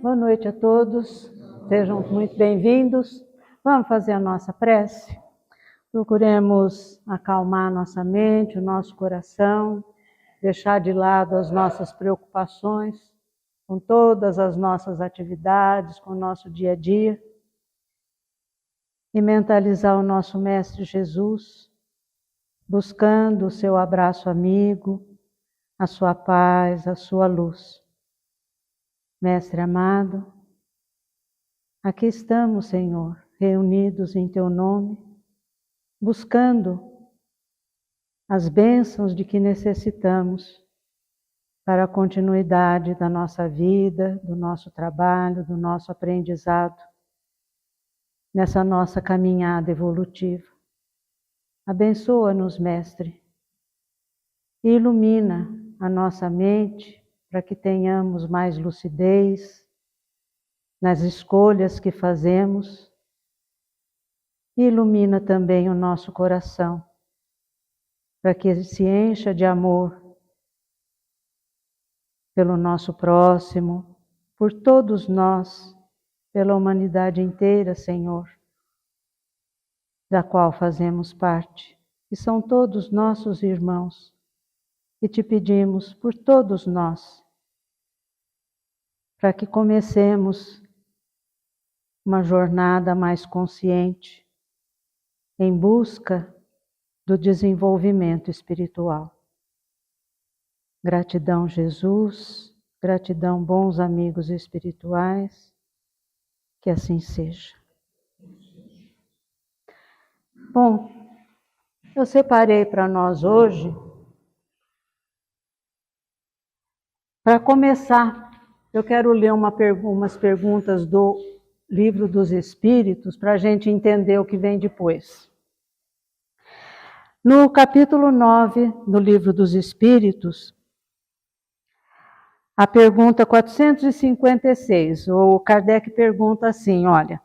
Boa noite a todos, sejam muito bem-vindos. Vamos fazer a nossa prece? Procuremos acalmar nossa mente, o nosso coração, deixar de lado as nossas preocupações com todas as nossas atividades, com o nosso dia a dia, e mentalizar o nosso Mestre Jesus, buscando o seu abraço amigo, a sua paz, a sua luz. Mestre amado, aqui estamos, Senhor, reunidos em Teu nome, buscando as bênçãos de que necessitamos para a continuidade da nossa vida, do nosso trabalho, do nosso aprendizado, nessa nossa caminhada evolutiva. Abençoa-nos, Mestre, e ilumina a nossa mente para que tenhamos mais lucidez nas escolhas que fazemos, e ilumina também o nosso coração, para que ele se encha de amor pelo nosso próximo, por todos nós, pela humanidade inteira, Senhor, da qual fazemos parte, e são todos nossos irmãos, e te pedimos por todos nós, para que comecemos uma jornada mais consciente, em busca do desenvolvimento espiritual. Gratidão, Jesus, gratidão, bons amigos espirituais, que assim seja. Bom, eu separei para nós hoje, para começar, eu quero ler umas perguntas do Livro dos Espíritos, para a gente entender o que vem depois. No capítulo 9 do Livro dos Espíritos, a pergunta 456, o Kardec pergunta assim, olha,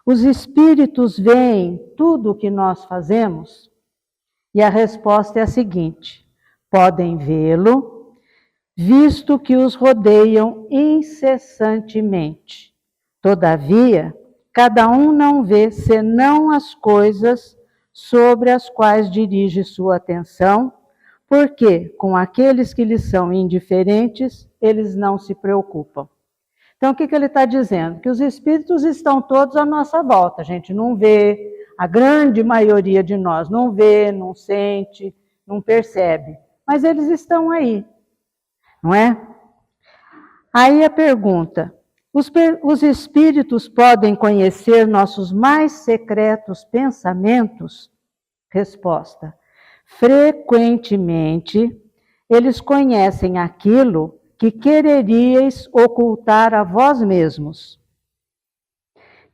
os espíritos veem tudo o que nós fazemos? E a resposta é a seguinte, podem vê-lo, visto que os rodeiam incessantemente. Todavia, cada um não vê senão as coisas sobre as quais dirige sua atenção, porque com aqueles que lhes são indiferentes, eles não se preocupam. Então, o que ele está dizendo? Que os espíritos estão todos à nossa volta. A gente não vê, a grande maioria de nós não vê, não sente, não percebe. Mas eles estão aí, não é? Aí a pergunta, os espíritos podem conhecer nossos mais secretos pensamentos? Resposta, frequentemente, eles conhecem aquilo que quereríeis ocultar a vós mesmos.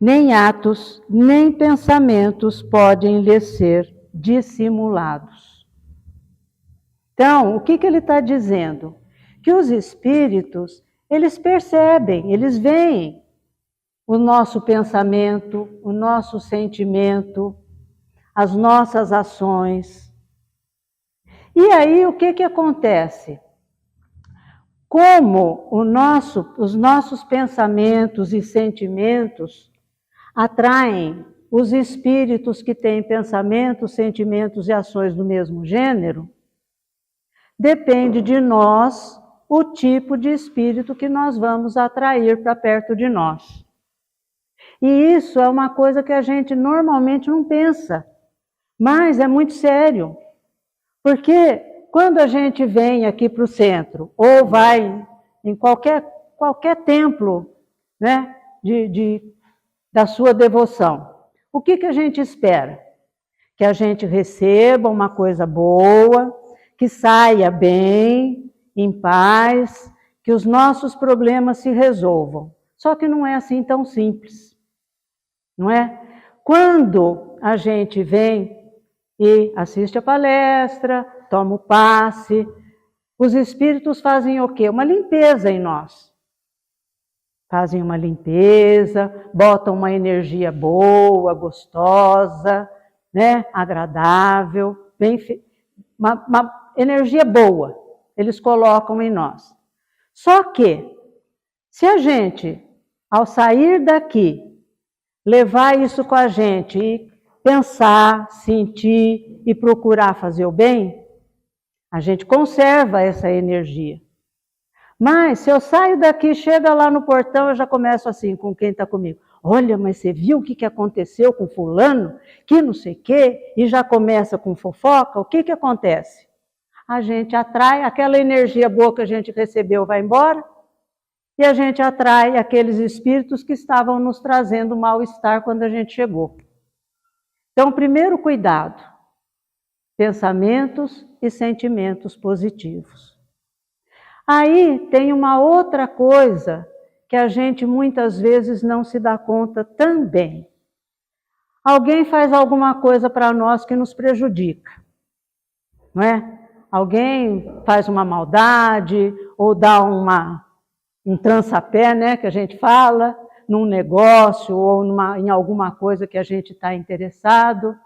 Nem atos, nem pensamentos podem lhes ser dissimulados. Então, o que ele está dizendo? Que os espíritos, eles percebem, eles veem o nosso pensamento, o nosso sentimento, as nossas ações. E aí, o que acontece? Como os nossos pensamentos e sentimentos atraem os espíritos que têm pensamentos, sentimentos e ações do mesmo gênero, depende de nós o tipo de espírito que nós vamos atrair para perto de nós. E isso é uma coisa que a gente normalmente não pensa, mas é muito sério, porque quando a gente vem aqui para o centro, ou vai em qualquer templo, né, da sua devoção, o que a gente espera? Que a gente receba uma coisa boa, que saia bem, em paz, que os nossos problemas se resolvam. Só que não é assim tão simples, não é? Quando a gente vem e assiste a palestra, toma o passe, os espíritos fazem o quê? Uma limpeza em nós. Fazem uma limpeza, botam uma energia boa, gostosa, né, agradável, uma energia boa, eles colocam em nós. Só que, se a gente, ao sair daqui, levar isso com a gente e pensar, sentir e procurar fazer o bem, a gente conserva essa energia. Mas se eu saio daqui, chega lá no portão, eu já começo assim, com quem está comigo. Olha, mas você viu o que aconteceu com fulano? Que não sei o quê, e já começa com fofoca, o que acontece? A gente atrai, aquela energia boa que a gente recebeu vai embora, e a gente atrai aqueles espíritos que estavam nos trazendo mal-estar quando a gente chegou. Então, primeiro cuidado, pensamentos e sentimentos positivos. Aí tem uma outra coisa que a gente muitas vezes não se dá conta também. Alguém faz alguma coisa para nós que nos prejudica, não é? Alguém faz uma maldade ou dá um trança-pé, né, que a gente fala, num negócio ou em alguma coisa que a gente está interessado,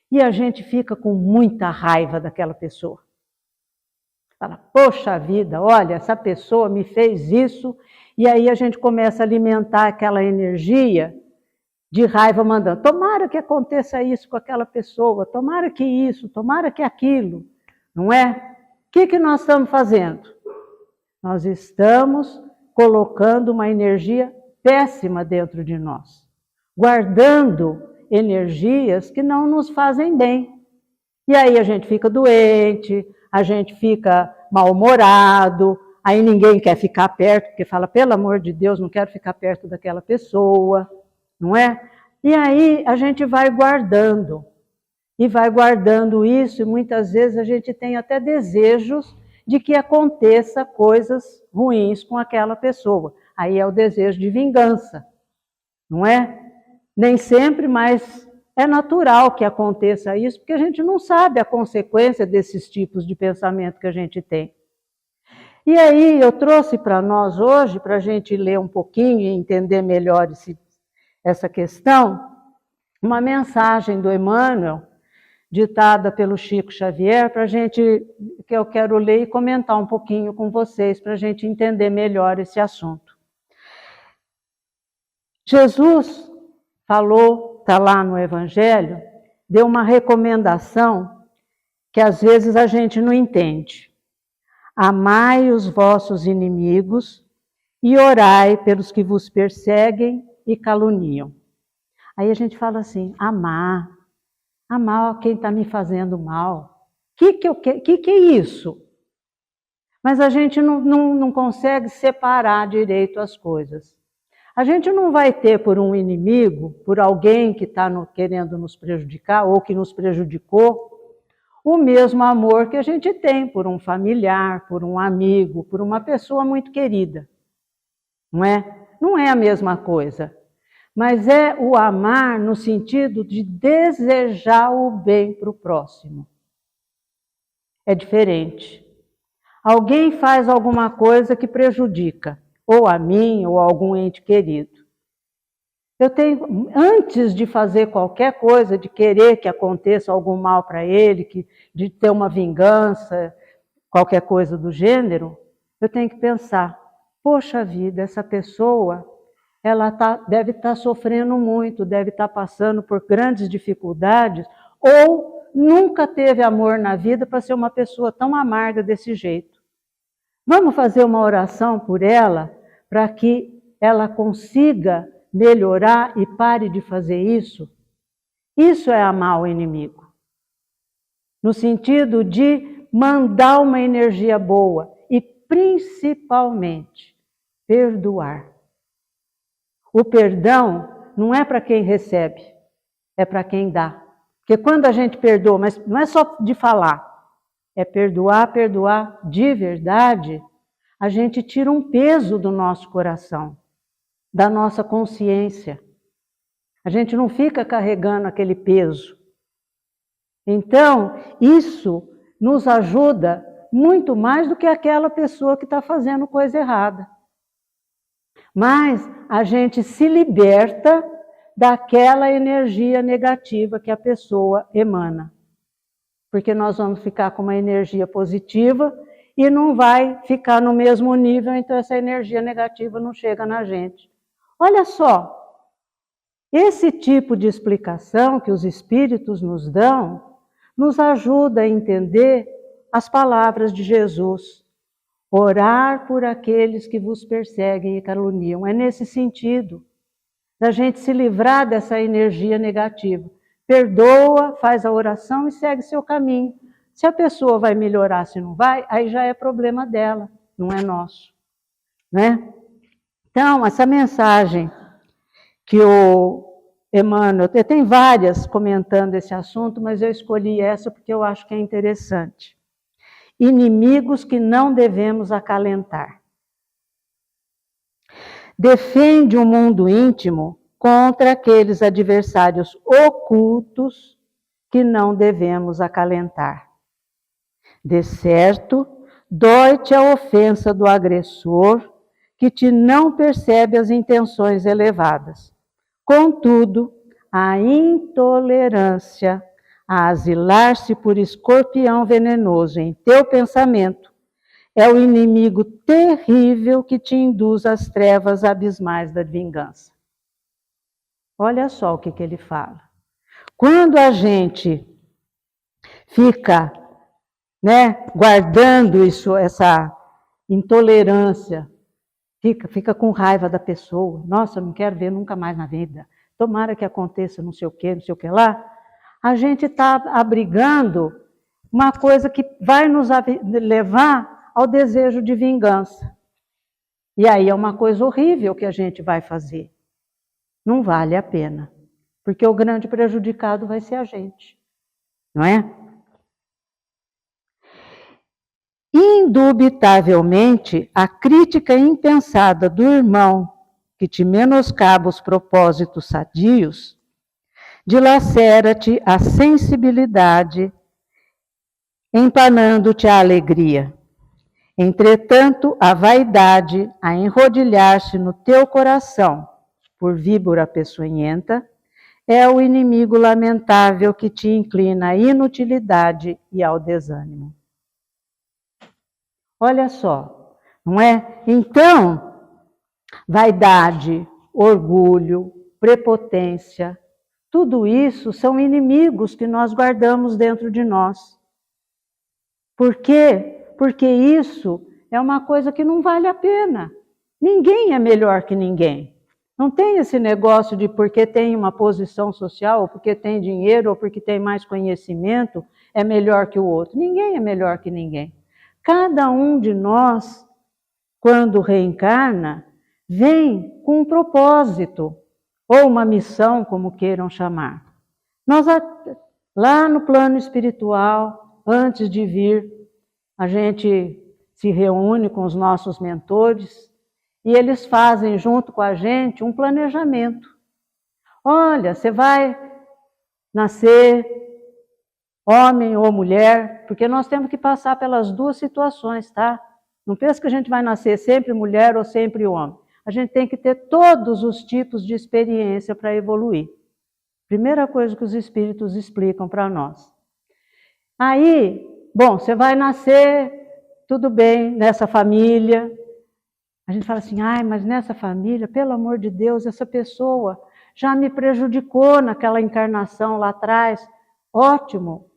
e a gente fica com muita raiva daquela pessoa. Fala, poxa vida, olha, essa pessoa me fez isso, e aí a gente começa a alimentar aquela energia de raiva, mandando, tomara que aconteça isso com aquela pessoa, tomara que isso, tomara que aquilo, não é? O que nós estamos fazendo? Nós estamos colocando uma energia péssima dentro de nós, guardando energias que não nos fazem bem. E aí a gente fica doente, a gente fica mal-humorado, aí ninguém quer ficar perto, porque fala, pelo amor de Deus, não quero ficar perto daquela pessoa, não é? E aí a gente vai guardando, e vai guardando isso, e muitas vezes a gente tem até desejos de que aconteça coisas ruins com aquela pessoa. Aí é o desejo de vingança, não é? Nem sempre, mas é natural que aconteça isso, porque a gente não sabe a consequência desses tipos de pensamento que a gente tem. E aí eu trouxe para nós hoje, para a gente ler um pouquinho e entender melhor essa questão, uma mensagem do Emmanuel, ditada pelo Chico Xavier, que eu quero ler e comentar um pouquinho com vocês, para a gente entender melhor esse assunto. Jesus falou, está lá no Evangelho, deu uma recomendação que às vezes a gente não entende. Amai os vossos inimigos e orai pelos que vos perseguem e caluniam. Aí a gente fala assim, amar quem está me fazendo mal. Que é isso? Mas a gente não consegue separar direito as coisas. A gente não vai ter por um inimigo, por alguém que está querendo nos prejudicar ou que nos prejudicou, o mesmo amor que a gente tem por um familiar, por um amigo, por uma pessoa muito querida. Não é? Não é a mesma coisa. Mas é o amar no sentido de desejar o bem para o próximo. É diferente. Alguém faz alguma coisa que prejudica, ou a mim, ou a algum ente querido. Eu tenho, antes de fazer qualquer coisa, de querer que aconteça algum mal para ele, de ter uma vingança, qualquer coisa do gênero, eu tenho que pensar, poxa vida, essa pessoa, ela deve estar sofrendo muito, deve estar passando por grandes dificuldades, ou nunca teve amor na vida para ser uma pessoa tão amarga desse jeito. Vamos fazer uma oração por ela, para que ela consiga melhorar e pare de fazer isso? Isso é amar o inimigo. No sentido de mandar uma energia boa e, principalmente, perdoar. O perdão não é para quem recebe, é para quem dá. Porque quando a gente perdoa, mas não é só de falar, é perdoar de verdade, a gente tira um peso do nosso coração, da nossa consciência. A gente não fica carregando aquele peso. Então, isso nos ajuda muito mais do que aquela pessoa que está fazendo coisa errada. Mas a gente se liberta daquela energia negativa que a pessoa emana. Porque nós vamos ficar com uma energia positiva e não vai ficar no mesmo nível, então essa energia negativa não chega na gente. Olha só, esse tipo de explicação que os espíritos nos dão, nos ajuda a entender as palavras de Jesus. Orar por aqueles que vos perseguem e caluniam. É nesse sentido, da gente se livrar dessa energia negativa. Perdoa, faz a oração e segue seu caminho. Se a pessoa vai melhorar, se não vai, aí já é problema dela, não é nosso. Né? Então, essa mensagem que o Emmanuel, tem várias comentando esse assunto, mas eu escolhi essa porque eu acho que é interessante. Inimigos que não devemos acalentar. Defende o mundo íntimo contra aqueles adversários ocultos que não devemos acalentar. De certo, dói-te a ofensa do agressor, que te não percebe as intenções elevadas. Contudo, a intolerância a asilar-se por escorpião venenoso em teu pensamento é o inimigo terrível que te induz às trevas abismais da vingança. Olha só o que ele fala. Quando a gente fica, guardando isso, essa intolerância, fica com raiva da pessoa. Nossa, eu não quero ver nunca mais na vida. Tomara que aconteça não sei o que lá. A gente está abrigando uma coisa que vai nos levar ao desejo de vingança. E aí é uma coisa horrível que a gente vai fazer. Não vale a pena, porque o grande prejudicado vai ser a gente, não é? Indubitavelmente, a crítica impensada do irmão que te menoscaba os propósitos sadios, dilacera-te a sensibilidade, empanando-te a alegria. Entretanto, a vaidade, a enrodilhar-se no teu coração, por víbora peçonhenta, é o inimigo lamentável que te inclina à inutilidade e ao desânimo. Olha só, não é? Então, vaidade, orgulho, prepotência, tudo isso são inimigos que nós guardamos dentro de nós. Por quê? Porque isso é uma coisa que não vale a pena. Ninguém é melhor que ninguém. Não tem esse negócio de porque tem uma posição social, ou porque tem dinheiro, ou porque tem mais conhecimento, é melhor que o outro. Ninguém é melhor que ninguém. Cada um de nós, quando reencarna, vem com um propósito, ou uma missão, como queiram chamar. Nós, lá no plano espiritual, antes de vir, a gente se reúne com os nossos mentores e eles fazem junto com a gente um planejamento. Olha, você vai nascer homem ou mulher, porque nós temos que passar pelas duas situações, tá? Não pensa que a gente vai nascer sempre mulher ou sempre homem. A gente tem que ter todos os tipos de experiência para evoluir. Primeira coisa que os espíritos explicam para nós. Aí, bom, você vai nascer, tudo bem, nessa família. A gente fala assim, mas nessa família, pelo amor de Deus, essa pessoa já me prejudicou naquela encarnação lá atrás. Ótimo,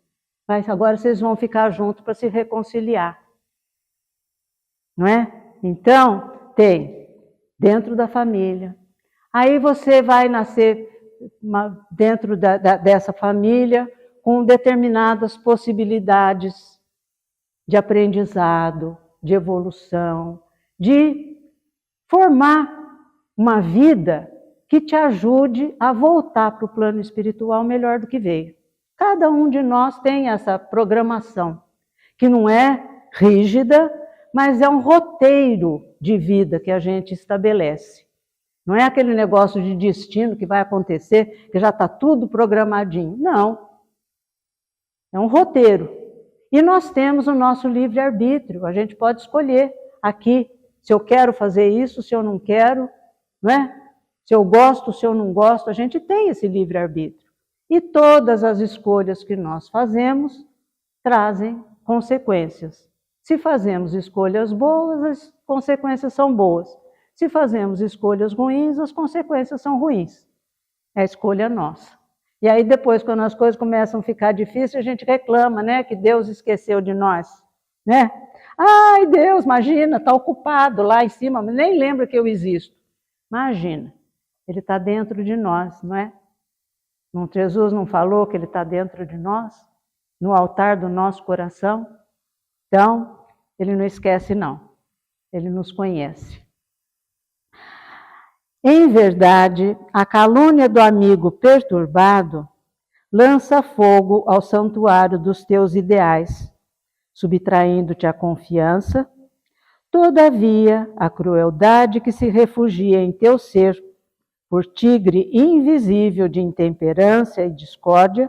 mas agora vocês vão ficar juntos para se reconciliar. Não é? Então, tem dentro da família. Aí você vai nascer dentro dessa família com determinadas possibilidades de aprendizado, de evolução, de formar uma vida que te ajude a voltar para o plano espiritual melhor do que veio. Cada um de nós tem essa programação, que não é rígida, mas é um roteiro de vida que a gente estabelece. Não é aquele negócio de destino que vai acontecer, que já está tudo programadinho. Não. É um roteiro. E nós temos o nosso livre-arbítrio. A gente pode escolher aqui se eu quero fazer isso, se eu não quero, não é? Se eu gosto, se eu não gosto, a gente tem esse livre-arbítrio. E todas as escolhas que nós fazemos trazem consequências. Se fazemos escolhas boas, as consequências são boas. Se fazemos escolhas ruins, as consequências são ruins. É a escolha nossa. E aí depois, quando as coisas começam a ficar difíceis, a gente reclama, né, que Deus esqueceu de nós, né? Ai, Deus, imagina, está ocupado lá em cima, nem lembra que eu existo. Imagina, Ele está dentro de nós, não é? Jesus não falou que Ele está dentro de nós? No altar do nosso coração? Então, Ele não esquece não, Ele nos conhece. Em verdade, a calúnia do amigo perturbado lança fogo ao santuário dos teus ideais, subtraindo-te a confiança. Todavia, a crueldade que se refugia em teu ser, por tigre invisível de intemperância e discórdia,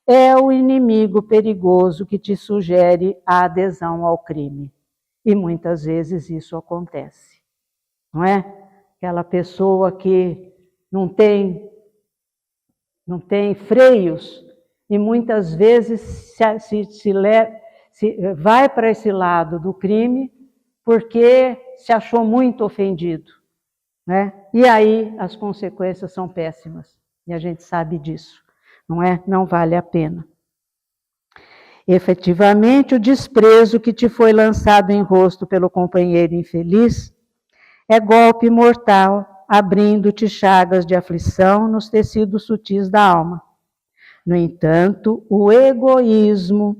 é o inimigo perigoso que te sugere a adesão ao crime. E muitas vezes isso acontece, não é? Aquela pessoa que não tem freios e muitas vezes se vai para esse lado do crime porque se achou muito ofendido, né? E aí as consequências são péssimas e a gente sabe disso, não é? Não vale a pena. Efetivamente, o desprezo que te foi lançado em rosto pelo companheiro infeliz é golpe mortal, abrindo-te chagas de aflição nos tecidos sutis da alma. No entanto, o egoísmo,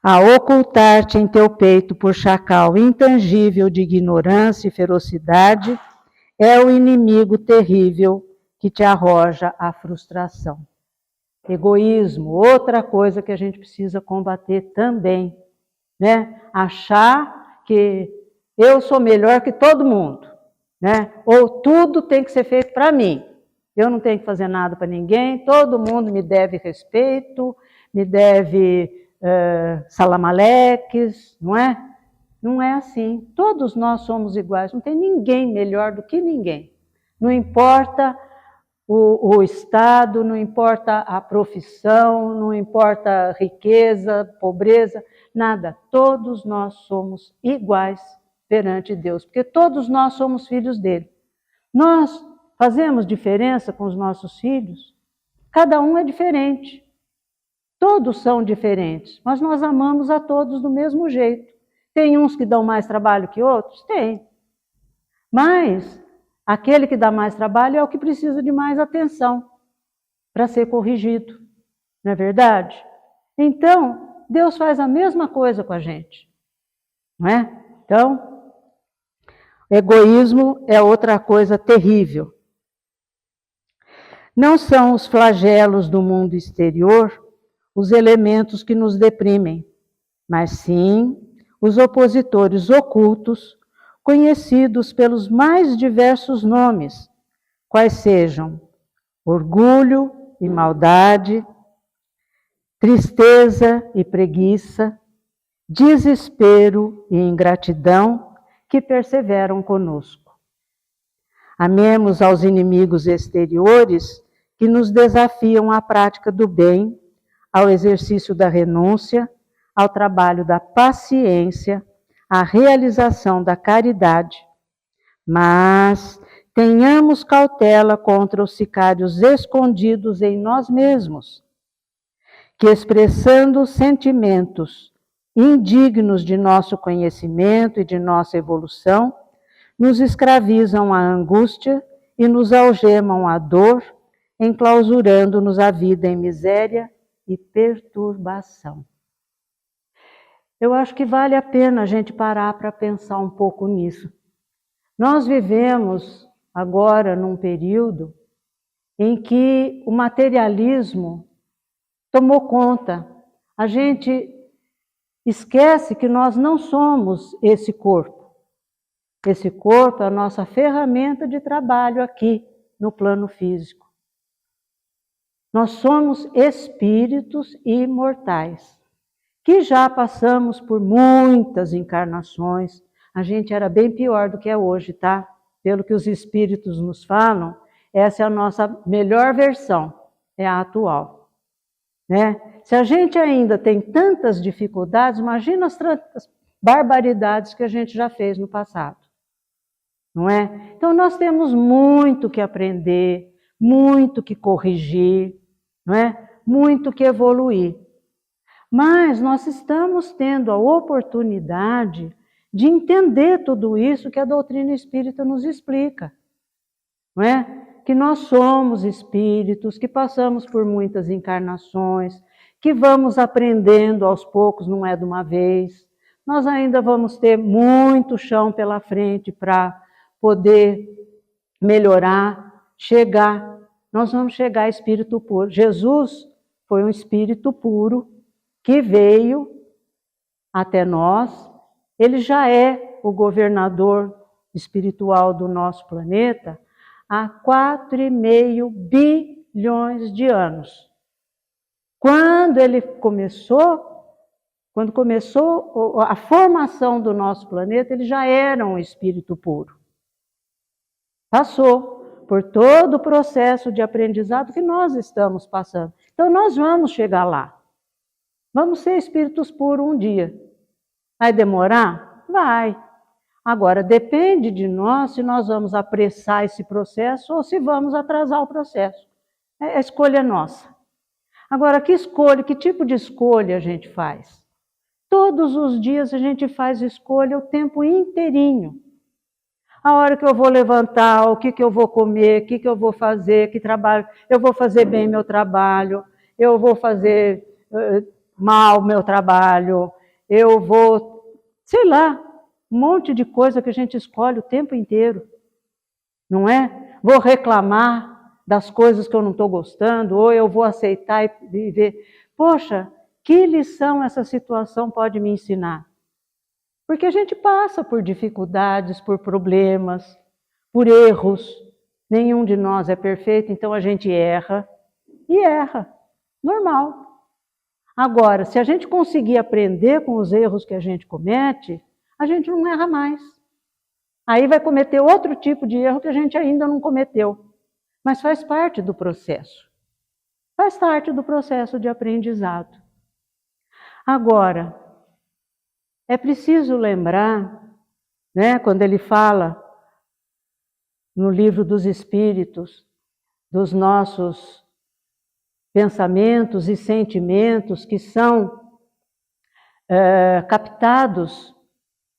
a ocultar-te em teu peito por chacal intangível de ignorância e ferocidade, é o inimigo terrível que te arroja à frustração. Egoísmo, outra coisa que a gente precisa combater também, né? Achar que eu sou melhor que todo mundo, né? Ou tudo tem que ser feito para mim. Eu não tenho que fazer nada para ninguém, todo mundo me deve respeito, me deve salamaleques, não é? Não é assim. Todos nós somos iguais, não tem ninguém melhor do que ninguém. Não importa o estado, não importa a profissão, não importa a riqueza, pobreza, nada. Todos nós somos iguais perante Deus, porque todos nós somos filhos dele. Nós fazemos diferença com os nossos filhos? Cada um é diferente. Todos são diferentes, mas nós amamos a todos do mesmo jeito. Tem uns que dão mais trabalho que outros? Tem. Mas aquele que dá mais trabalho é o que precisa de mais atenção para ser corrigido. Não é verdade? Então, Deus faz a mesma coisa com a gente. Não é? Então, egoísmo é outra coisa terrível. Não são os flagelos do mundo exterior os elementos que nos deprimem, mas sim os opositores ocultos, conhecidos pelos mais diversos nomes, quais sejam orgulho e maldade, tristeza e preguiça, desespero e ingratidão, que perseveram conosco. Amemos aos inimigos exteriores que nos desafiam à prática do bem, ao exercício da renúncia, ao trabalho da paciência, à realização da caridade. Mas tenhamos cautela contra os sicários escondidos em nós mesmos, que expressando sentimentos indignos de nosso conhecimento e de nossa evolução, nos escravizam à angústia e nos algemam à dor, enclausurando-nos a vida em miséria e perturbação. Eu acho que vale a pena a gente parar para pensar um pouco nisso. Nós vivemos agora num período em que o materialismo tomou conta. A gente esquece que nós não somos esse corpo. Esse corpo é a nossa ferramenta de trabalho aqui no plano físico. Nós somos espíritos imortais, que já passamos por muitas encarnações. A gente era bem pior do que é hoje, tá? pelo que os espíritos nos falam, essa é a nossa melhor versão, é a atual. Né? Se a gente ainda tem tantas dificuldades, imagina as barbaridades que a gente já fez no passado. Não é? Então nós temos muito que aprender, muito que corrigir, não é? Muito que evoluir. Mas nós estamos tendo a oportunidade de entender tudo isso que a doutrina espírita nos explica. Não é? Que nós somos espíritos, que passamos por muitas encarnações, que vamos aprendendo aos poucos, não é de uma vez. Nós ainda vamos ter muito chão pela frente para poder melhorar, chegar. Nós vamos chegar a espírito puro. Jesus foi um espírito puro que veio até nós. Ele já é o governador espiritual do nosso planeta há 4,5 bilhões de anos. Quando começou a formação do nosso planeta, ele já era um espírito puro. Passou por todo o processo de aprendizado que nós estamos passando. Então nós vamos chegar lá. Vamos ser espíritos puros um dia. Vai demorar? Vai. Agora, depende de nós se nós vamos apressar esse processo ou se vamos atrasar o processo. A escolha é nossa. Agora, que tipo de escolha a gente faz? Todos os dias a gente faz escolha o tempo inteirinho. A hora que eu vou levantar, o que eu vou comer, o que eu vou fazer, que trabalho, eu vou fazer bem meu trabalho, eu vou fazer mal meu trabalho, eu vou, sei lá, um monte de coisa que a gente escolhe o tempo inteiro, não é? Vou reclamar das coisas que eu não estou gostando, ou eu vou aceitar e viver. Poxa, que lição essa situação pode me ensinar? Porque a gente passa por dificuldades, por problemas, por erros. Nenhum de nós é perfeito, então a gente erra. E erra. Normal. Agora, se a gente conseguir aprender com os erros que a gente comete, a gente não erra mais. Aí vai cometer outro tipo de erro que a gente ainda não cometeu. Mas faz parte do processo. Faz parte do processo de aprendizado. Agora, é preciso lembrar, né, quando ele fala no livro dos Espíritos, dos nossos pensamentos e sentimentos que são captados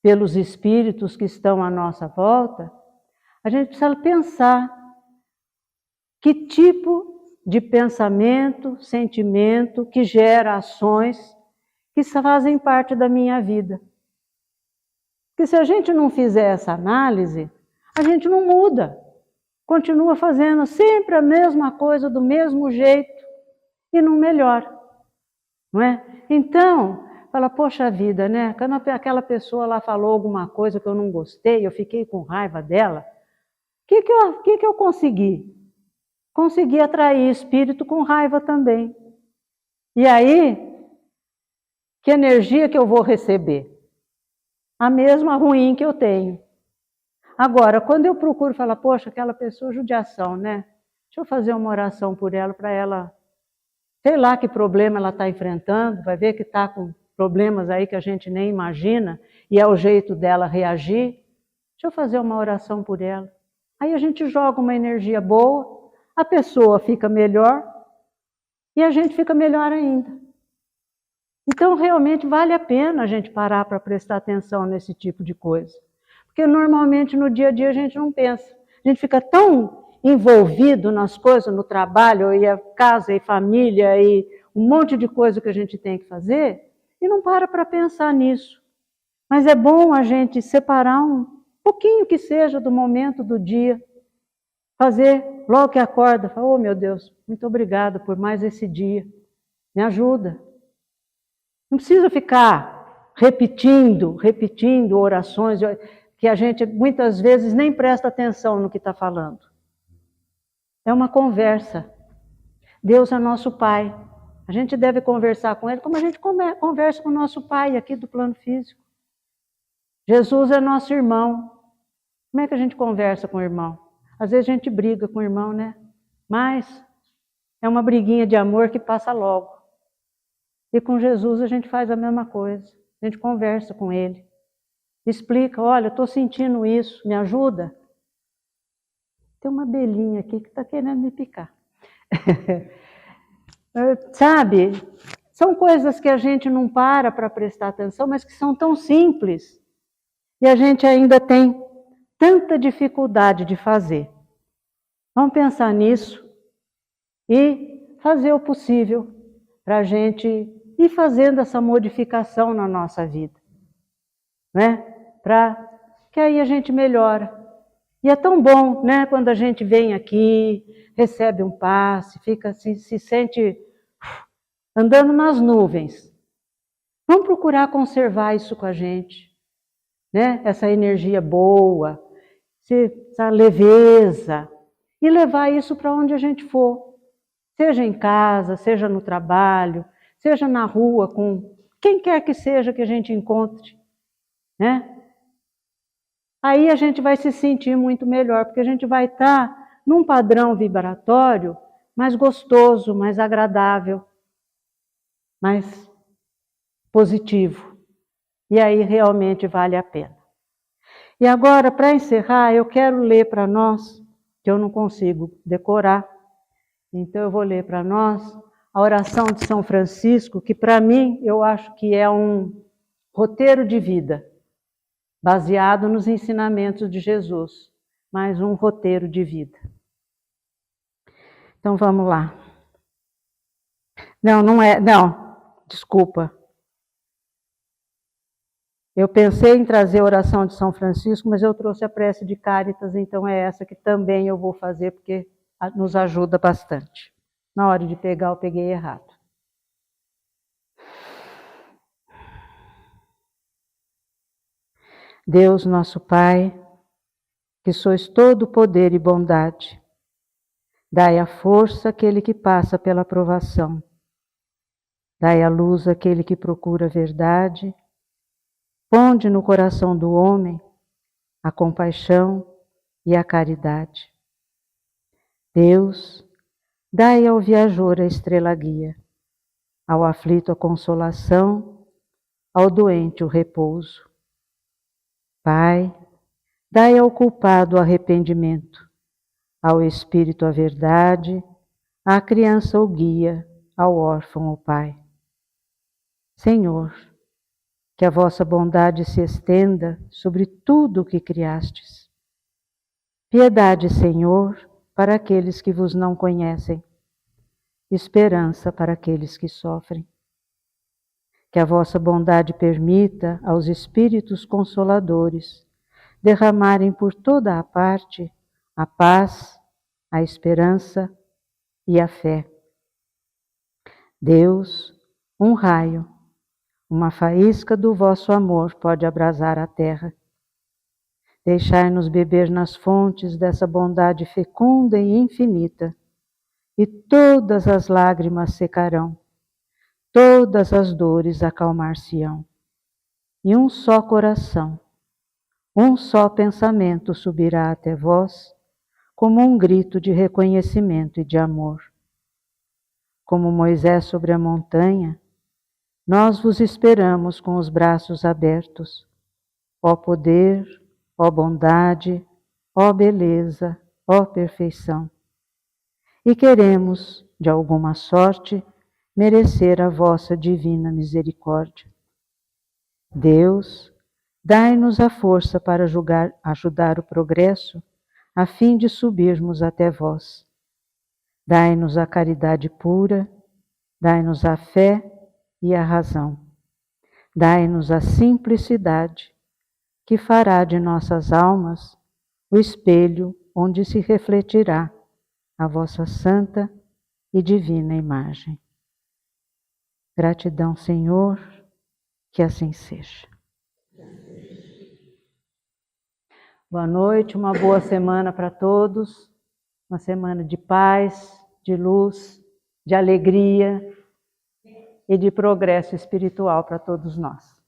pelos espíritos que estão à nossa volta, a gente precisa pensar que tipo de pensamento, sentimento que gera ações que fazem parte da minha vida. Porque se a gente não fizer essa análise, a gente não muda. Continua fazendo sempre a mesma coisa, do mesmo jeito, e não melhora. Não é? Então, fala, poxa vida, né? Quando aquela pessoa lá falou alguma coisa que eu não gostei, eu fiquei com raiva dela, o que eu consegui? Consegui atrair espírito com raiva também. E aí, que energia que eu vou receber? A mesma ruim que eu tenho. Agora, quando eu procuro falar, poxa, aquela pessoa, judiação, né? Deixa eu fazer uma oração por ela, para ela, sei lá que problema ela está enfrentando, vai ver que está com problemas aí que a gente nem imagina, e é o jeito dela reagir. Deixa eu fazer uma oração por ela. Aí a gente joga uma energia boa, a pessoa fica melhor, e a gente fica melhor ainda. Então, realmente, vale a pena a gente parar para prestar atenção nesse tipo de coisa. Porque, normalmente, no dia a dia, a gente não pensa. A gente fica tão envolvido nas coisas, no trabalho, e a casa, e família, e um monte de coisa que a gente tem que fazer, e não para pensar nisso. Mas é bom a gente separar um pouquinho que seja do momento do dia, fazer, logo que acorda, falar, oh meu Deus, muito obrigada por mais esse dia, me ajuda. Não precisa ficar repetindo orações que a gente muitas vezes nem presta atenção no que está falando. É uma conversa. Deus é nosso Pai. A gente deve conversar com Ele como a gente conversa com o nosso Pai aqui do plano físico. Jesus é nosso irmão. Como é que a gente conversa com o irmão? Às vezes a gente briga com o irmão, né? Mas é uma briguinha de amor que passa logo. E com Jesus a gente faz a mesma coisa. A gente conversa com ele. Explica, olha, eu estou sentindo isso, me ajuda? Tem uma abelhinha aqui que está querendo me picar. Sabe, são coisas que a gente não para prestar atenção, mas que são tão simples. E a gente ainda tem tanta dificuldade de fazer. Vamos pensar nisso e fazer o possível para a gente ir fazendo essa modificação na nossa vida, né? Para que aí a gente melhora. E é tão bom, né? Quando a gente vem aqui, recebe um passe, fica se sente andando nas nuvens. Vamos procurar conservar isso com a gente, né? Essa energia boa, essa leveza, e levar isso para onde a gente for. Seja em casa, seja no trabalho, seja na rua, com quem quer que seja que a gente encontre, né? Aí a gente vai se sentir muito melhor, porque a gente vai estar num padrão vibratório mais gostoso, mais agradável, mais positivo. E aí realmente vale a pena. E agora, para encerrar, eu quero ler para nós, que eu não consigo decorar, então eu vou ler para nós a oração de São Francisco, que para mim eu acho que é um roteiro de vida, baseado nos ensinamentos de Jesus, mas um roteiro de vida. Então vamos lá. Desculpa. Eu pensei em trazer a oração de São Francisco, mas eu trouxe a prece de Cáritas, então é essa que também eu vou fazer, porque nos ajuda bastante. Na hora de pegar, eu peguei errado. Deus, nosso Pai, que sois todo poder e bondade, dai a força àquele que passa pela provação, dai a luz àquele que procura a verdade, ponde no coração do homem a compaixão e a caridade. Deus, dai ao viajor a estrela guia, ao aflito a consolação, ao doente o repouso. Pai, dai ao culpado o arrependimento, ao espírito a verdade, à criança o guia, ao órfão o pai. Senhor, que a vossa bondade se estenda sobre tudo o que criastes. Piedade, Senhor, para aqueles que vos não conhecem, esperança para aqueles que sofrem. Que a vossa bondade permita aos Espíritos Consoladores derramarem por toda a parte a paz, a esperança e a fé. Deus, um raio, uma faísca do vosso amor pode abrasar a terra. Deixai-nos beber nas fontes dessa bondade fecunda e infinita, e todas as lágrimas secarão, todas as dores acalmar-se-ão, e um só coração, um só pensamento subirá até vós, como um grito de reconhecimento e de amor. Como Moisés sobre a montanha, nós vos esperamos com os braços abertos, ó poder, ó bondade, ó beleza, ó perfeição. E queremos, de alguma sorte, merecer a vossa divina misericórdia. Deus, dai-nos a força para ajudar o progresso, a fim de subirmos até vós. Dai-nos a caridade pura, dai-nos a fé e a razão. Dai-nos a simplicidade, que fará de nossas almas o espelho onde se refletirá a vossa santa e divina imagem. Gratidão, Senhor, que assim seja. Boa noite, uma boa semana para todos, uma semana de paz, de luz, de alegria e de progresso espiritual para todos nós.